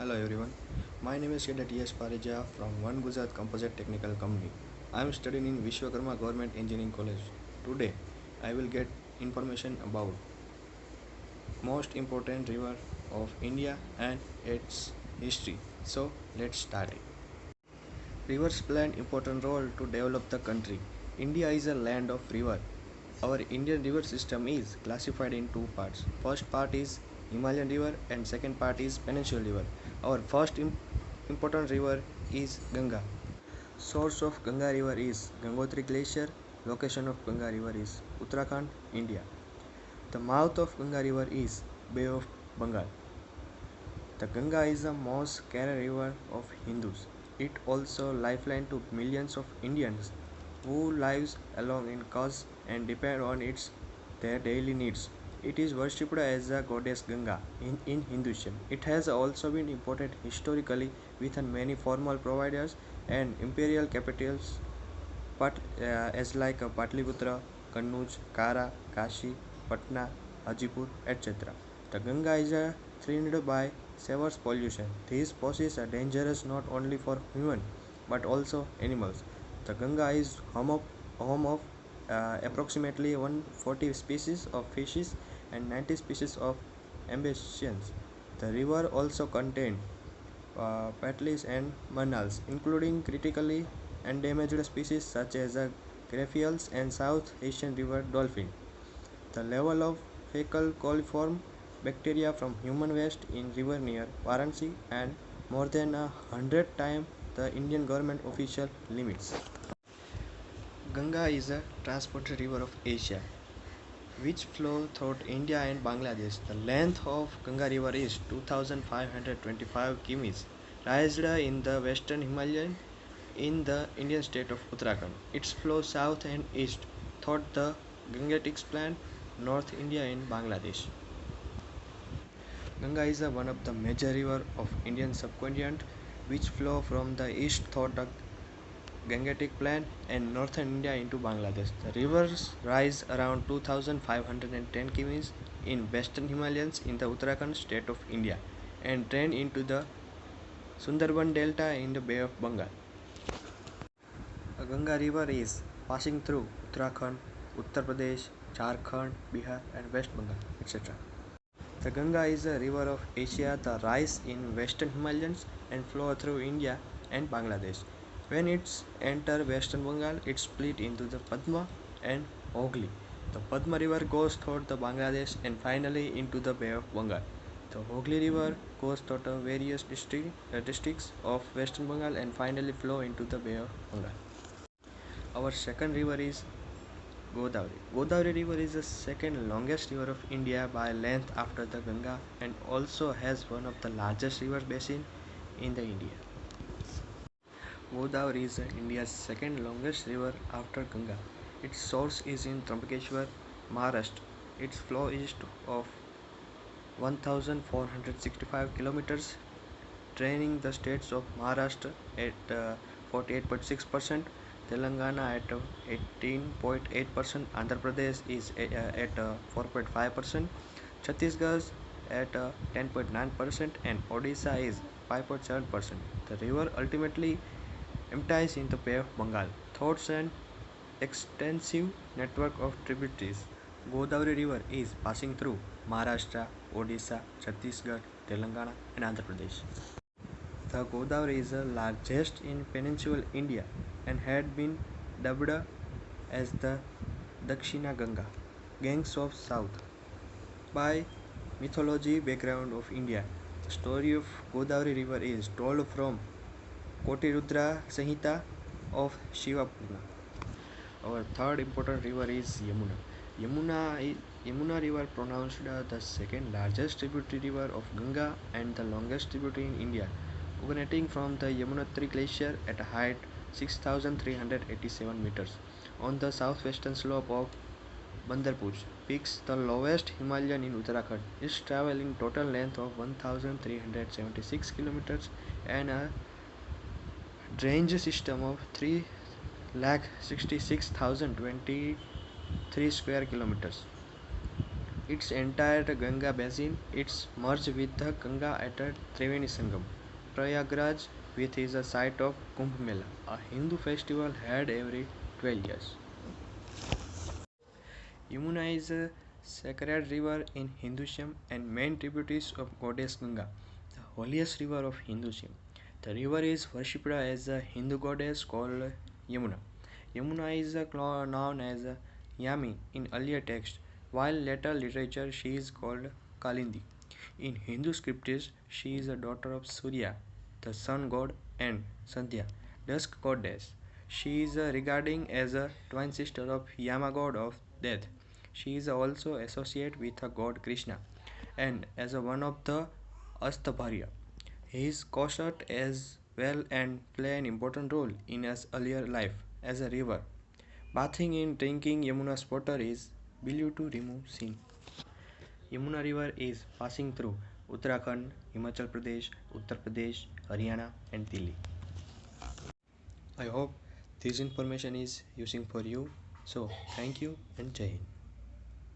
Hello everyone, my name is Cadet T.S. Pareja from One Gujarat Composite Technical Company. I am studying in Vishwakarma Government Engineering College. Today, I will get information about most important river of India and its history. So, let's start it. Rivers play an important role to develop the country. India is a land of river. Our Indian river system is classified in two parts. First part is Himalayan river and second part is Peninsular river. Our first important river is Ganga. Source of Ganga river is Gangotri glacier. Location of Ganga river is Uttarakhand, India. The mouth of Ganga river is Bay of Bengal. The Ganga is the most sacred river of Hindus. It also lifeline to millions of Indians who lives along in cause and depend on their daily needs. It is worshipped as the goddess Ganga in Hinduism. It has also been imported historically with many formal providers and imperial capitals as like Patliputra, Kannauj, Kara, Kashi, Patna, Hajipur, etc. The Ganga is threatened by severe pollution. These poses are dangerous not only for human but also animals. The Ganga is home of approximately 140 species of fishes and 90 species of amphibians. The river also contains petrels and manals, including critically endangered species such as the graphials and South Asian river dolphin. The level of fecal coliform bacteria from human waste in river near Varanasi and more than 100 times the Indian government official limits. Ganga is a transported river of Asia which flow throughout India and Bangladesh. The length of Ganga river is 2525 km, raised in the western Himalayan in the Indian state of Uttarakhand. Its flow south and east through the Gangetic Plain, North India and Bangladesh. Ganga is one of the major rivers of Indian subcontinent which flow from the east through the Gangetic Plain and northern India into Bangladesh. The rivers rise around 2510 km in western Himalayas in the Uttarakhand state of India and drain into the Sundarban Delta in the Bay of Bengal. The Ganga river is passing through Uttarakhand, Uttar Pradesh, Jharkhand, Bihar and West Bengal, etc. The Ganga is a river of Asia that rise in western Himalayas and flow through India and Bangladesh. When it enters western Bengal, it split into the Padma and Hooghly. The Padma river goes through the Bangladesh and finally into the Bay of Bengal. The Hooghly river goes through the various districts of western Bengal and finally flow into the Bay of Bengal. Our second river is Godavari. Godavari River is the second longest river of India by length after the Ganga and also has one of the largest river basin in the India. Godavari is India's second longest river after Ganga. Its source is in Trambakeshwar, Maharashtra. Its flow is of 1465 kilometers, draining the states of Maharashtra at 48.6%, Telangana at 18.8%, Andhra Pradesh is at 4.5%, Chhattisgarh at 10.9%, and Odisha is 5.7%. The river ultimately empties in the Bay of Bengal through an extensive network of tributaries. Godavari River is passing through Maharashtra, Odisha, Chhattisgarh, Telangana, and Andhra Pradesh. The Godavari is the largest in peninsular India and had been dubbed as the Dakshina Ganga, Ganges of South, by mythology background of India. The story of Godavari River is told from Kotirudra Samhita of Shiva Purana. Our third important river is Yamuna. Yamuna river pronounced the second largest tributary river of Ganga and the longest tributary in India, originating from the Yamunotri glacier at a height 6,387 meters on the southwestern slope of Bandarpur peaks, the lowest Himalayan in Uttarakhand. Its traveling total length of 1,376 kilometers and a drainage system of 3,66,023 square kilometers. its entire Ganga basin. It's merged with the Ganga at a Triveni Sangam. Prayagraj, which is a site of Kumbh Mela, a Hindu festival held every 12 years. Yamuna is a sacred river in Hinduism and main tributaries of goddess Ganga, the holiest river of Hinduism. The river is worshipped as a Hindu goddess called Yamuna. Yamuna is known as Yami in earlier texts, while later literature she is called Kalindi. In Hindu scriptures, she is a daughter of Surya, the sun god, and Sandhya, dusk goddess. She is regarded as a twin sister of Yama god of death. She is also associated with the god Krishna and as one of the Astabharya. He is consort as well and play an important role in his earlier life as a river. Bathing in drinking Yamuna's water is believed to remove sin. Yamuna River is passing through Uttarakhand, Himachal Pradesh, Uttar Pradesh, Haryana, and Delhi. I hope this information is using for you. So, thank you and Jai Hind.